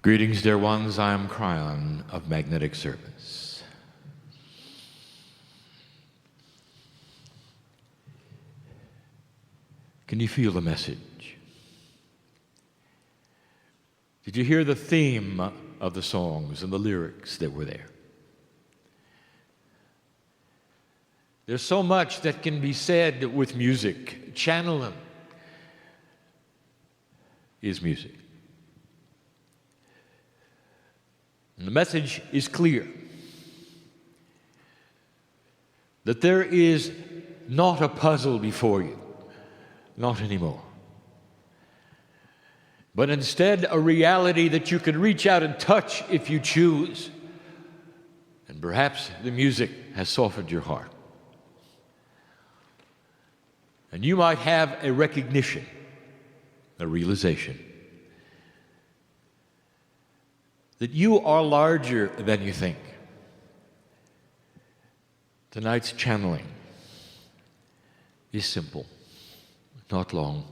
Greetings, dear ones. I am Kryon of Magnetic Service. Can you feel the message? Did you hear the theme of the songs and the lyrics that were there? There's so much that can be said with music. Channeling is music. And the message is clear that there is not a puzzle before you, not anymore, but instead a reality that you can reach out and touch if you choose. And perhaps the music has softened your heart. And you might have a recognition, a realization that you are larger than you think. Tonight's channeling is simple, not long.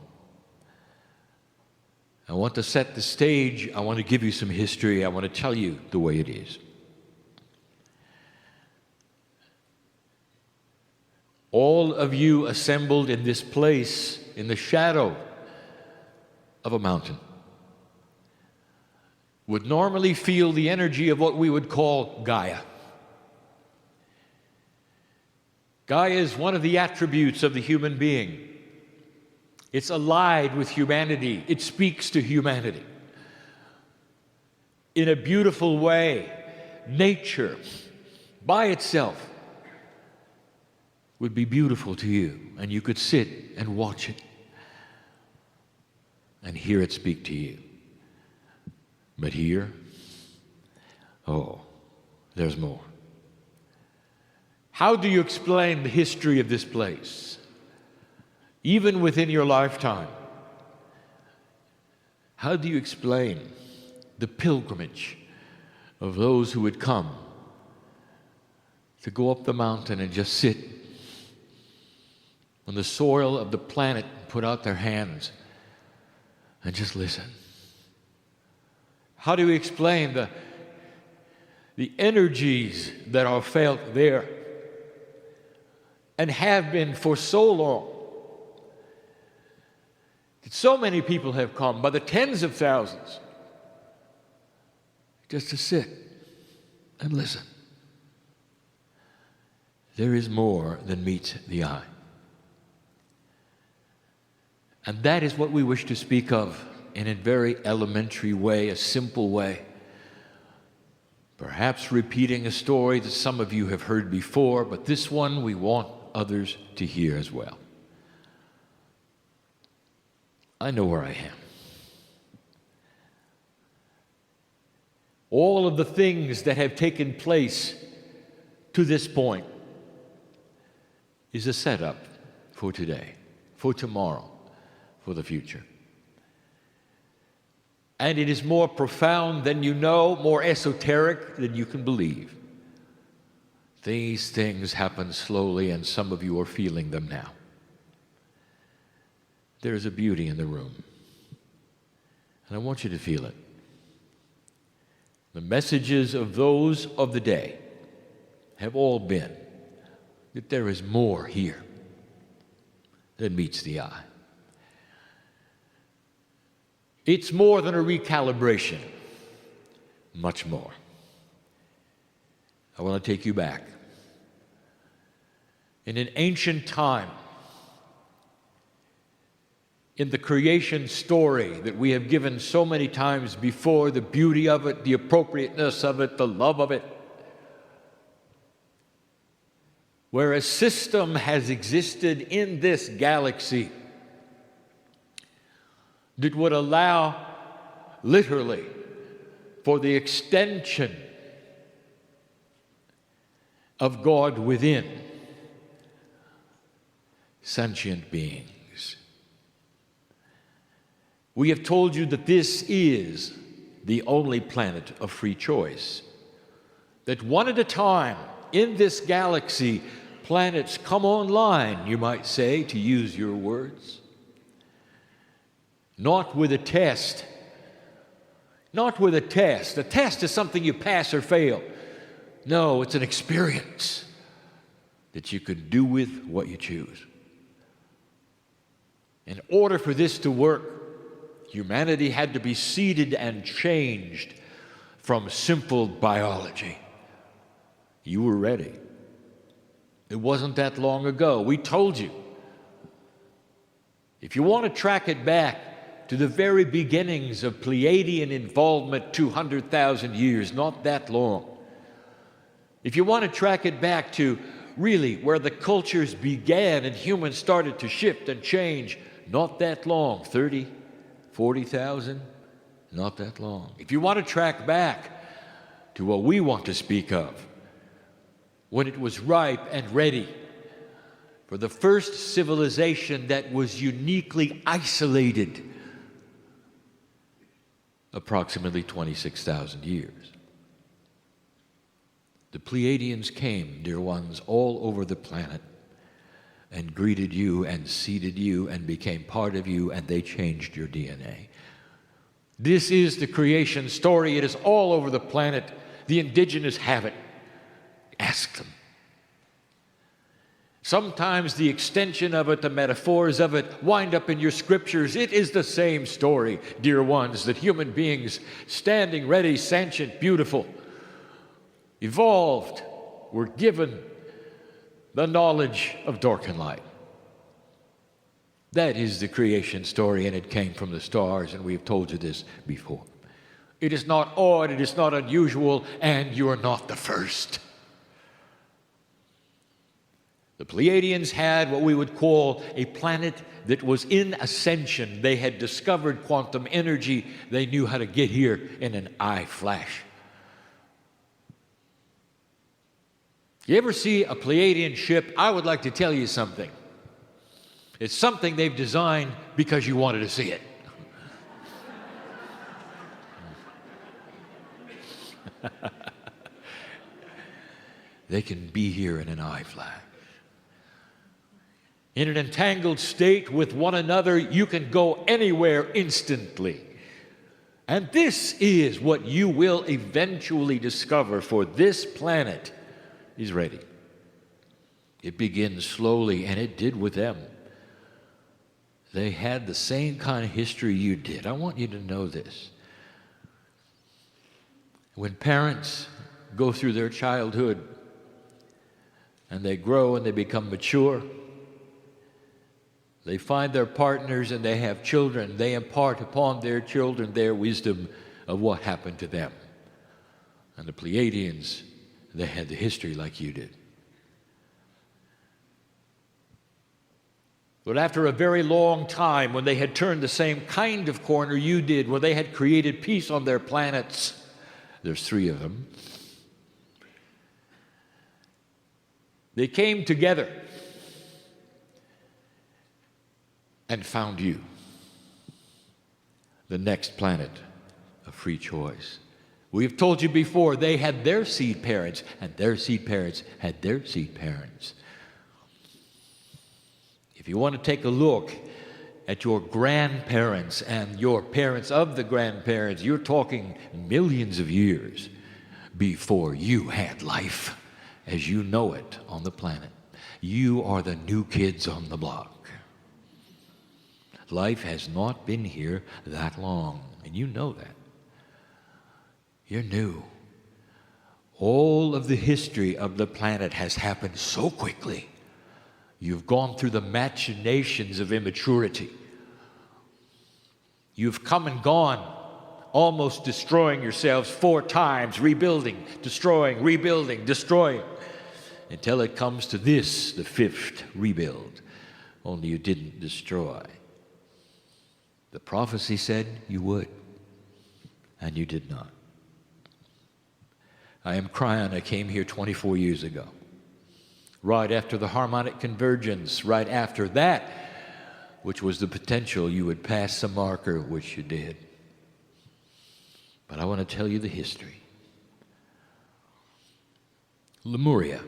I want to set the stage. I want to give you some history. I want to tell you the way it is. All of you assembled in this place in the shadow of a mountain would normally feel the energy of what we would call Gaia. Gaia is one of the attributes of the human being. It's allied with humanity. It speaks to humanity. In a beautiful way, nature by itself would be beautiful to you, and you could sit and watch it and hear it speak to you. But here, there's more. How do you explain the history of this place, even within your lifetime? How do you explain the pilgrimage of those who would come to go up the mountain and just sit on the soil of the planet, put out their hands, and just listen? How do we explain the energies that are felt there and have been for so long? So many people have come by the tens of thousands just to sit and listen. There is more than meets the eye. And that is what we wish to speak of in a very elementary way, a simple way. Perhaps repeating a story that some of you have heard before, but this one we want others to hear as well. I know where I am. All of the things that have taken place to this point is a setup for today, for tomorrow, for the future. And it is more profound than you know, more esoteric than you can believe. These things happen slowly, and some of you are feeling them now. There is a beauty in the room, and I want you to feel it. The messages of those of the day have all been that there is more here than meets the eye. It's more than a recalibration, much more. I want to take you back. In an ancient time, in the creation story that we have given so many times before, the beauty of it, the appropriateness of it, the love of it, where a system has existed in this galaxy that would allow, literally, for the extension of God within sentient beings. We have told you that this is the only planet of free choice, that one at a time in this galaxy, planets come online, you might say, to use your words, not with a test, Not with a test. A test is something you pass or fail. No, it's an experience that you can do with what you choose. In order for this to work, humanity had to be seeded and changed from simple biology. You were ready. It wasn't that long ago. We told you. If you want to track it back to the very beginnings of Pleiadian involvement 200,000 years, not that long. If you want to track it back to really where the cultures began and humans started to shift and change, not that long, 30, 40,000, not that long. If you want to track back to what we want to speak of, when it was ripe and ready for the first civilization that was uniquely isolated, approximately 26,000 years. The Pleiadians came, dear ones, all over the planet and greeted you and seeded you and became part of you, and they changed your DNA. This is the creation story. It is all over the planet. The indigenous have it. Ask them. Sometimes the extension of it, the metaphors of it, wind up in your scriptures. It is the same story, dear ones, that human beings, standing ready, sentient, beautiful, evolved, were given the knowledge of dark and light. That is the creation story, and it came from the stars, and we've told you this before. It is not odd, it is not unusual, and you are not the first. The Pleiadians had what we would call a planet that was in ascension. They had discovered quantum energy. They knew how to get here in an eye flash. You ever see a Pleiadian ship? I would like to tell you something. It's something they've designed because you wanted to see it. They can be here in an eye flash. In an entangled state with one another, you can go anywhere instantly. And this is what you will eventually discover, for this planet is ready. It begins slowly, and it did with them. They had the same kind of history you did. I want you to know this. When parents go through their childhood and they grow and they become mature, they find their partners and they have children. They impart upon their children their wisdom of what happened to them. And the Pleiadians, they had the history like you did. But after a very long time, when they had turned the same kind of corner you did, when they had created peace on their planets, there's 3 of them, they came together and found you, the next planet of free choice. We've told you before, they had their seed parents, and their seed parents had their seed parents. If you want to take a look at your grandparents and your parents of the grandparents, you're talking millions of years before you had life as you know it on the planet. You are the new kids on the block. Life has not been here that long, and you know that. You're new. All of the history of the planet has happened so quickly. You've gone through the machinations of immaturity. You've come and gone, almost destroying yourselves 4 times, rebuilding, destroying, rebuilding, destroying, until it comes to this, the 5th rebuild. Only you didn't destroy. The prophecy said you would, and you did not. I am Kryon. I came here 24 years ago, right after the harmonic convergence, right after that, which was the potential you would pass the marker, which you did. But I want to tell you the history. Lemuria,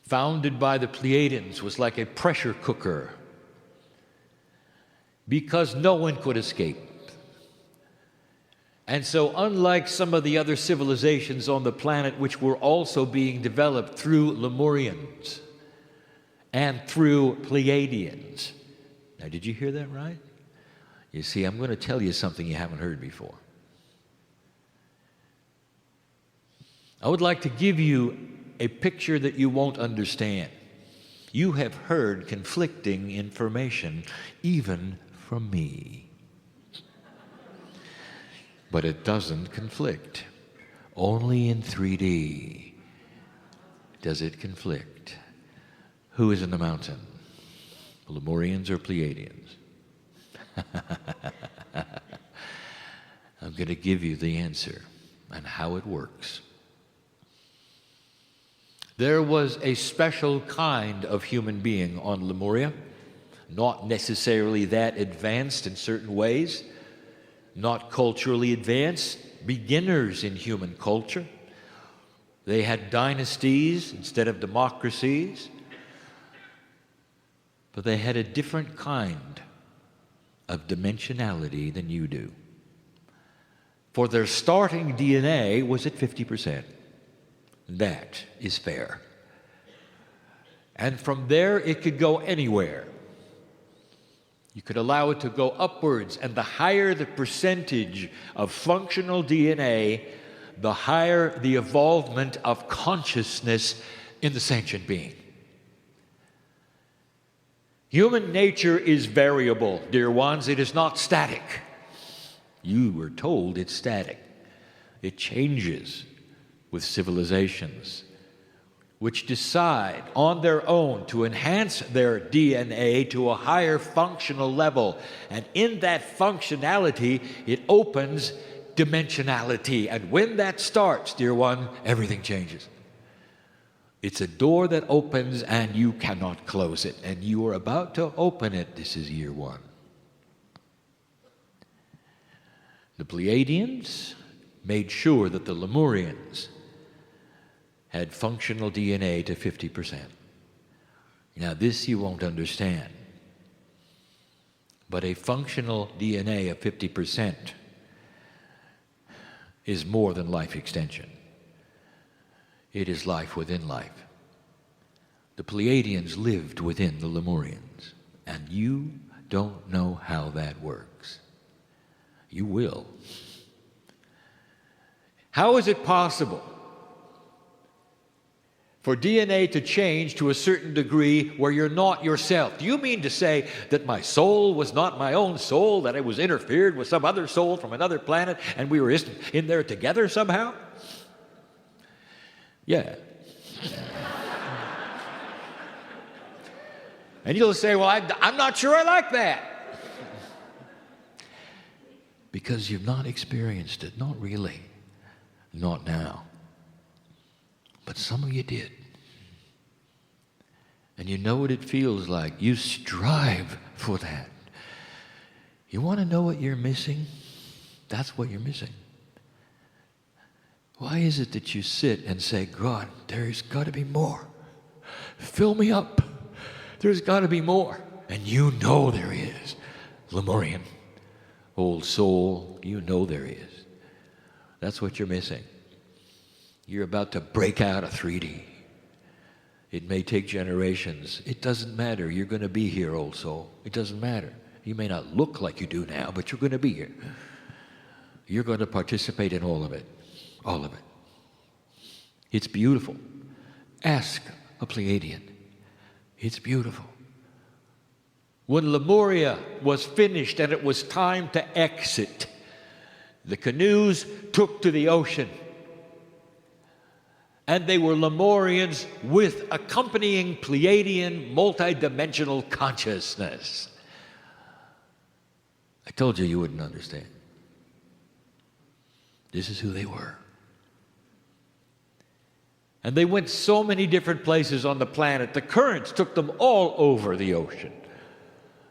founded by the Pleiadians, was like a pressure cooker because no one could escape. And so, unlike some of the other civilizations on the planet, which were also being developed through Lemurians and through Pleiadians. Now, did you hear that right? You see, I'm going to tell you something you haven't heard before. I would like to give you a picture that you won't understand. You have heard conflicting information, even from me. But it doesn't conflict. Only in 3D does it conflict. Who is in the mountain? Lemurians or Pleiadians? I'm going to give you the answer and how it works. There was a special kind of human being on Lemuria, not necessarily that advanced in certain ways, not culturally advanced, beginners in human culture. They had dynasties instead of democracies, but they had a different kind of dimensionality than you do. For their starting DNA was at 50%. That is fair. And from there, it could go anywhere. You could allow it to go upwards, and the higher the percentage of functional DNA, the higher the evolvement of consciousness in the sentient being. Human nature is variable, dear ones. It is not static. You were told it's static. It changes with civilizations, which decide on their own to enhance their DNA to a higher functional level. And in that functionality, it opens dimensionality. And when that starts, dear one, everything changes. It's a door that opens and you cannot close it. And you are about to open it. This is year one. The Pleiadians made sure that the Lemurians had functional DNA to 50%. Now, this you won't understand. But a functional DNA of 50% is more than life extension. It is life within life. The Pleiadians lived within the Lemurians, and you don't know how that works. You will. How is it possible for DNA to change to a certain degree where you're not yourself? Do you mean to say that my soul was not my own soul, that it was interfered with some other soul from another planet and we were in there together somehow? Yeah. And you'll say, well, I'm not sure I like that. Because you've not experienced it. Not really. Not now. But some of you did. And you know what it feels like. You strive for that. You want to know what you're missing? That's what you're missing. Why is it that you sit and say, God, there's got to be more. Fill me up. There's got to be more. And you know there is. Lemurian, old soul, you know there is. That's what you're missing. You're about to break out of 3D. It may take generations. It doesn't matter. You're going to be here, old soul. It doesn't matter. You may not look like you do now, but you're going to be here. You're going to participate in all of it. All of it. It's beautiful. Ask a Pleiadian. It's beautiful. When Lemuria was finished and it was time to exit, the canoes took to the ocean. And they were Lemurians with accompanying Pleiadian multidimensional consciousness. I told you you wouldn't understand. This is who they were. And they went so many different places on the planet. The currents took them all over the ocean.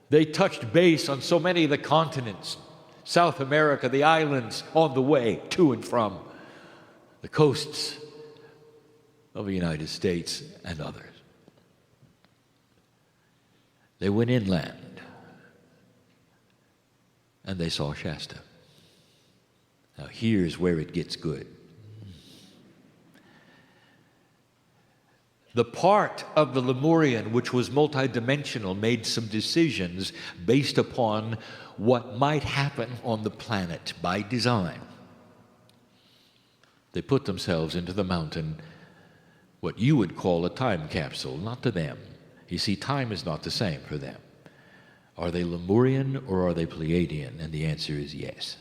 They touched base on so many of the continents. South America, the islands, on the way to and from the coasts of the United States and others. They went inland and they saw Shasta. Now here's where it gets good. The part of the Lemurian which was multidimensional made some decisions based upon what might happen on the planet by design. They put themselves into the mountain, what you would call a time capsule, not to them. You see, time is not the same for them. Are they Lemurian or are they Pleiadian? And the answer is yes.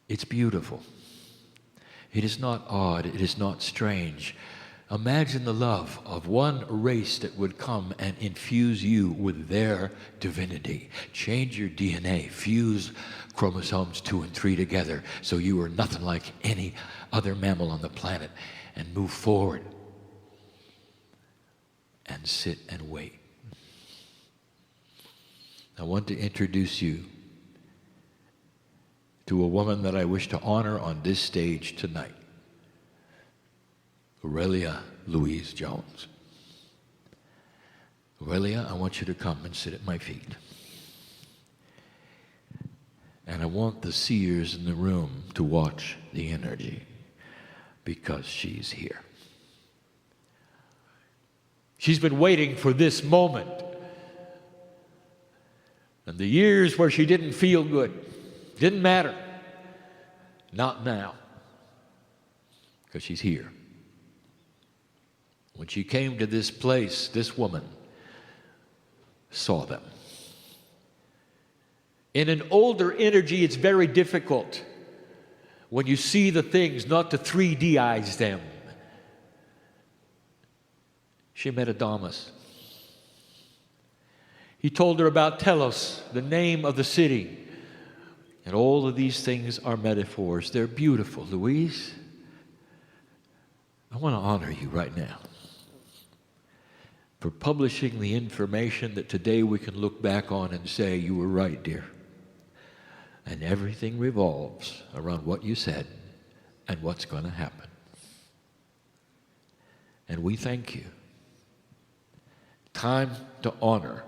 It's beautiful. It is not odd. It is not strange. Imagine the love of one race that would come and infuse you with their divinity. Change your DNA, fuse chromosomes 2 and 3 together so you are nothing like any other mammal on the planet, and move forward and sit and wait. I want to introduce you to a woman that I wish to honor on this stage tonight. Aurelia Louise Jones. Aurelia, I want you to come and sit at my feet. And I want the seers in the room to watch the energy, because she's here. She's been waiting for this moment. And the years where she didn't feel good, didn't matter. Not now. Because she's here. When she came to this place, this woman saw them. In an older energy, it's very difficult when you see the things not to 3Dize them. She met Adamus. He told her about Telos, the name of the city. And all of these things are metaphors. They're beautiful. Louise, I want to honor you right now for publishing the information that today we can look back on and say, you were right, dear. And everything revolves around what you said and what's going to happen. And we thank you. Time to honor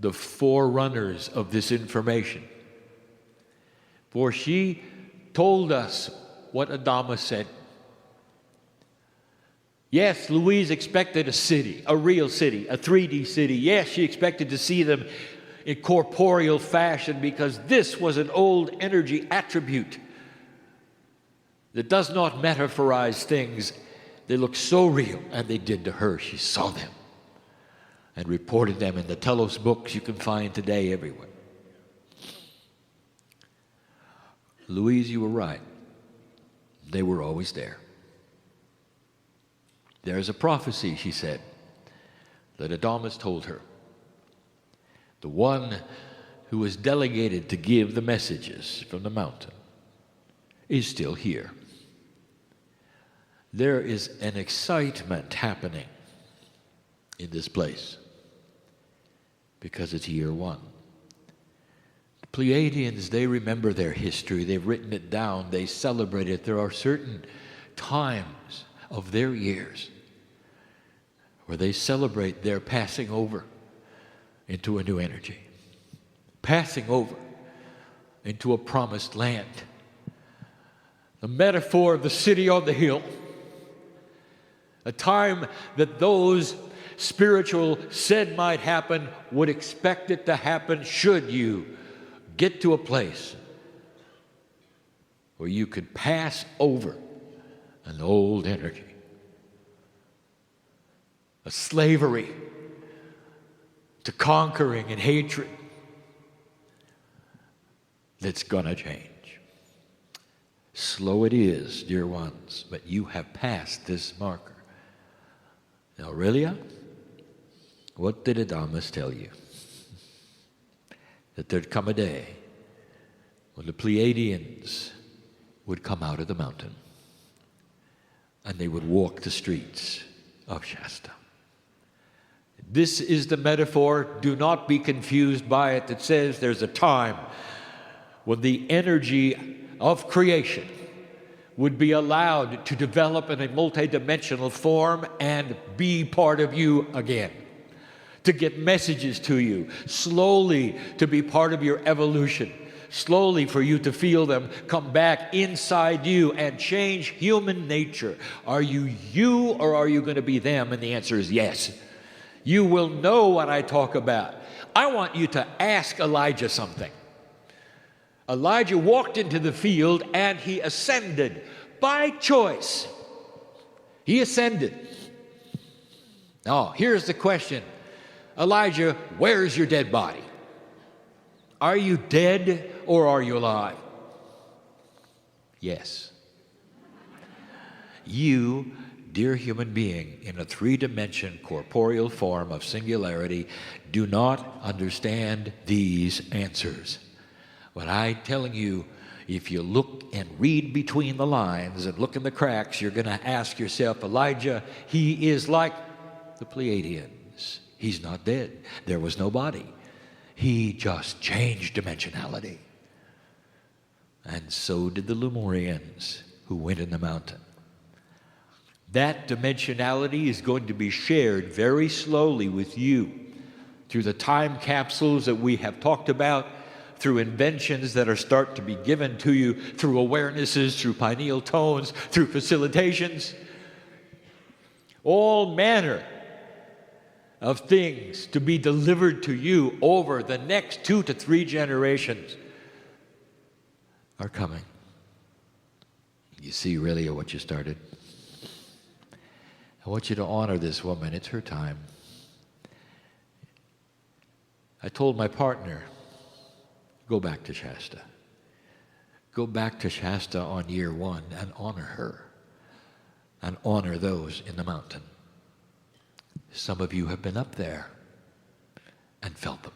the forerunners of this information. For she told us what Adamus said. Yes, Louise expected a city, a real city, a 3D city. Yes, she expected to see them in corporeal fashion, because this was an old energy attribute that does not metaphorize things. They look so real, and they did to her. She saw them and reported them in the Telos books you can find today everywhere. Louise, you were right. They were always there. There's a prophecy, she said, that Adamus told her. The one who was delegated to give the messages from the mountain is still here. There is an excitement happening in this place because it's year one. The Pleiadians, they remember their history. They've written it down. They celebrate it. There are certain times of their years where they celebrate their passing over into a new energy, passing over into a promised land. The metaphor of the city on the hill, a time that those spiritual said might happen would expect it to happen should you get to a place where you could pass over an old energy, a slavery to conquering and hatred that's gonna change. Slow it is, dear ones, but you have passed this marker. Now, Aurelia, what did Adamus tell you? That there'd come a day when the Pleiadians would come out of the mountain and they would walk the streets of Shasta. This is the metaphor. Do not be confused by it. That says there's a time when the energy of creation would be allowed to develop in a multidimensional form and be part of you again. to get messages to you, slowly to be part of your evolution, slowly for you to feel them come back inside you and change human nature. Are you you, or are you going to be them? And the answer is yes. You will know what I talk about. I want you to ask Elijah something. Elijah walked into the field and he ascended by choice. He ascended. Now, here's the question. Elijah, where's your dead body? Are you dead or are you alive? Yes. You, dear human being, in a three-dimension corporeal form of singularity, do not understand these answers. But I'm telling you, if you look and read between the lines and look in the cracks, you're going to ask yourself, Elijah, he is like the Pleiadians. He's not dead. There was no body. He just changed dimensionality. And so did the Lemurians who went in the mountain. That dimensionality is going to be shared very slowly with you through the time capsules that we have talked about, through inventions that are start to be given to you, through awarenesses, through pineal tones, through facilitations. All manner of things to be delivered to you over the next 2 to 3 generations are coming. You see really what you started. I want you to honor this woman. It's her time. I told my partner, go back to Shasta. Go back to Shasta on year 1 and honor her and honor those in the mountain. Some of you have been up there and felt them.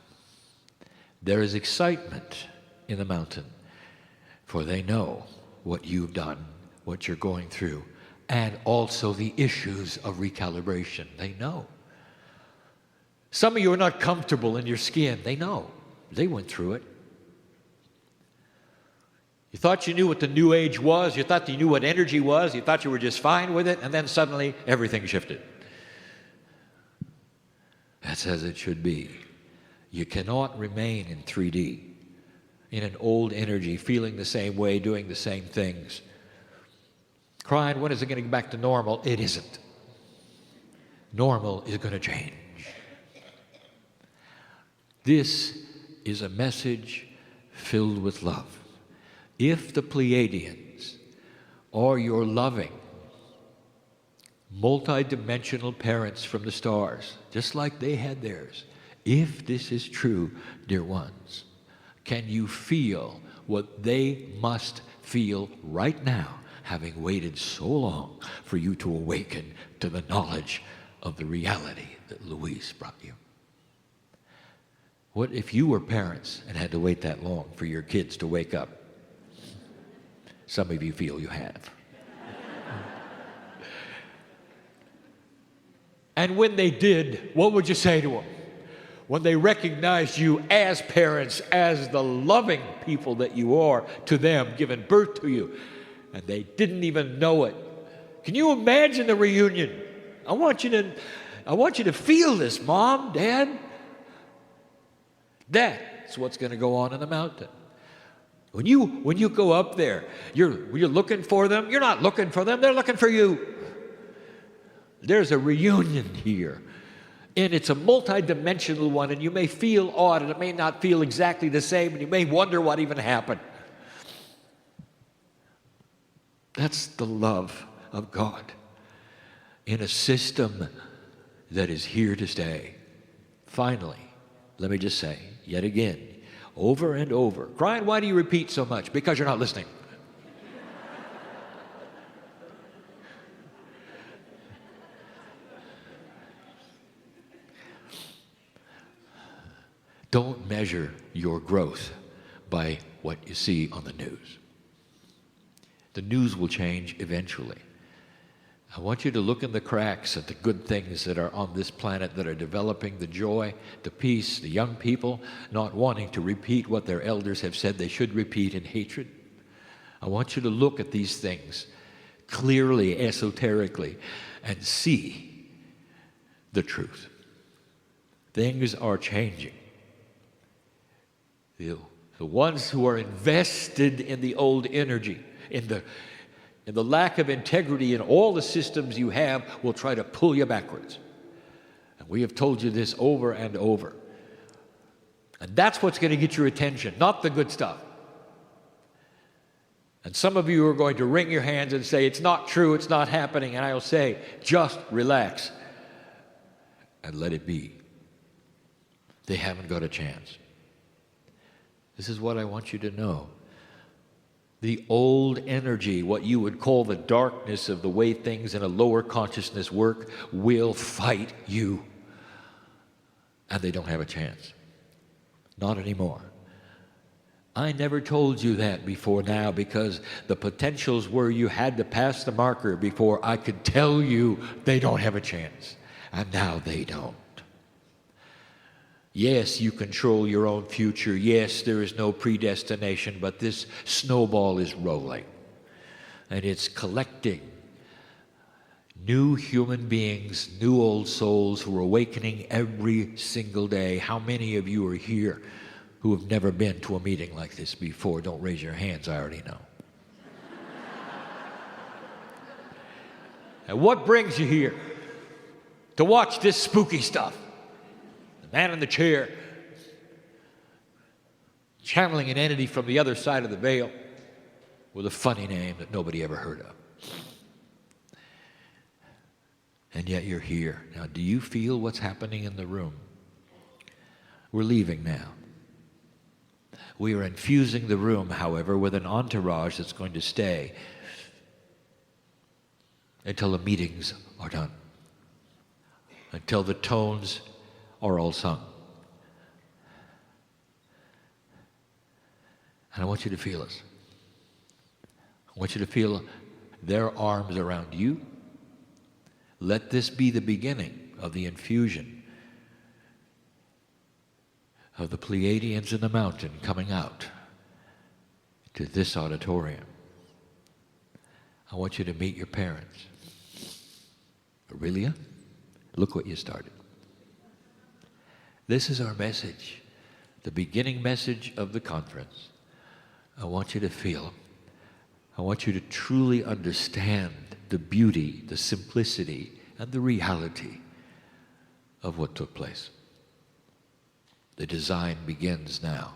There is excitement in the mountain, for they know what you've done, what you're going through, and also the issues of recalibration. They know. Some of you are not comfortable in your skin. They know. They went through it. You thought you knew what the New Age was. You thought you knew what energy was. You thought you were just fine with it, and then suddenly everything shifted. That's as it should be. You cannot remain in 3D, in an old energy, feeling the same way, doing the same things. Kryon, when is it going to get back to normal? It isn't. Normal is going to change. This is a message filled with love. If the Pleiadians are your loving, multidimensional parents from the stars, just like they had theirs, if this is true, dear ones, can you feel what they must feel right now, having waited so long for you to awaken to the knowledge of the reality that Louise brought you? What if you were parents and had to wait that long for your kids to wake up? Some of you feel you have. And when they did, what would you say to them? When they recognized you as parents, as the loving people that you are to them, giving birth to you, and they didn't even know it. Can you imagine the reunion? I want you to feel this, Mom, Dad. That's what's going to go on in the mountain. When you go up there, you're looking for them. You're not looking for them. They're looking for you. There's a reunion here. And it's a multidimensional one, and you may feel odd, and it may not feel exactly the same, and you may wonder what even happened. That's the love of God in a system that is here to stay. Finally, let me just say, yet again, over and over, Kryon, why do you repeat so much? Because you're not listening. Don't measure your growth by what you see on the news. The news will change eventually. I want you to look in the cracks at the good things that are on this planet that are developing, the joy, the peace, the young people not wanting to repeat what their elders have said they should repeat in hatred. I want you to look at these things clearly, esoterically, and see the truth. Things are changing. The ones who are invested in the old energy, in the lack of integrity in all the systems you have, will try to pull you backwards. And we have told you this over and over. And that's what's going to get your attention, not the good stuff. And some of you are going to wring your hands and say, it's not true, it's not happening. And I'll say, just relax and let it be. They haven't got a chance. This is what I want you to know. The old energy, what you would call the darkness of the way things in a lower consciousness work, will fight you. And they don't have a chance. Not anymore. I never told you that before now because the potentials were you had to pass the marker before I could tell you they don't have a chance. And now they don't. Yes, you control your own future. Yes, there is no predestination, but this snowball is rolling. And it's collecting new human beings, new old souls who are awakening every single day. How many of you are here who have never been to a meeting like this before? Don't raise your hands, I already know. And what brings you here? To watch this spooky stuff. The man in the chair, channeling an entity from the other side of the veil with a funny name that nobody ever heard of. And yet you're here. Now, do you feel what's happening in the room? We're leaving now. We are infusing the room, however, with an entourage that's going to stay until the meetings are done, until the tones are all sung. And I want you to feel us. I want you to feel their arms around you. Let this be the beginning of the infusion of the Pleiadians in the mountain coming out to this auditorium. I want you to meet your parents. Aurelia, look what you started. This is our message, the beginning message of the conference. I want you to feel, I want you to truly understand the beauty, the simplicity, and the reality of what took place. The design begins now,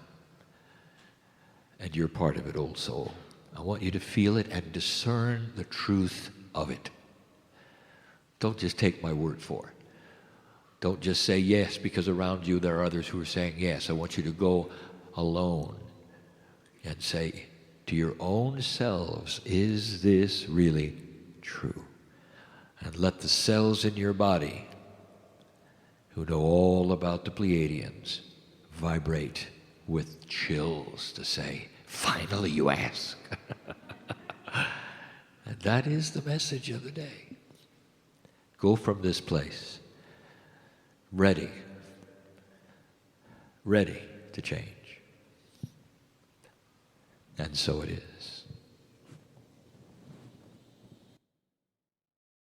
and you're part of it, old soul. I want you to feel it and discern the truth of it. Don't just take my word for it. Don't just say yes because around you there are others who are saying yes. I want you to go alone and say to your own selves, is this really true? And let the cells in your body who know all about the Pleiadians vibrate with chills to say, finally you ask. And that is the message of the day. Go from this place ready to change. And so it is.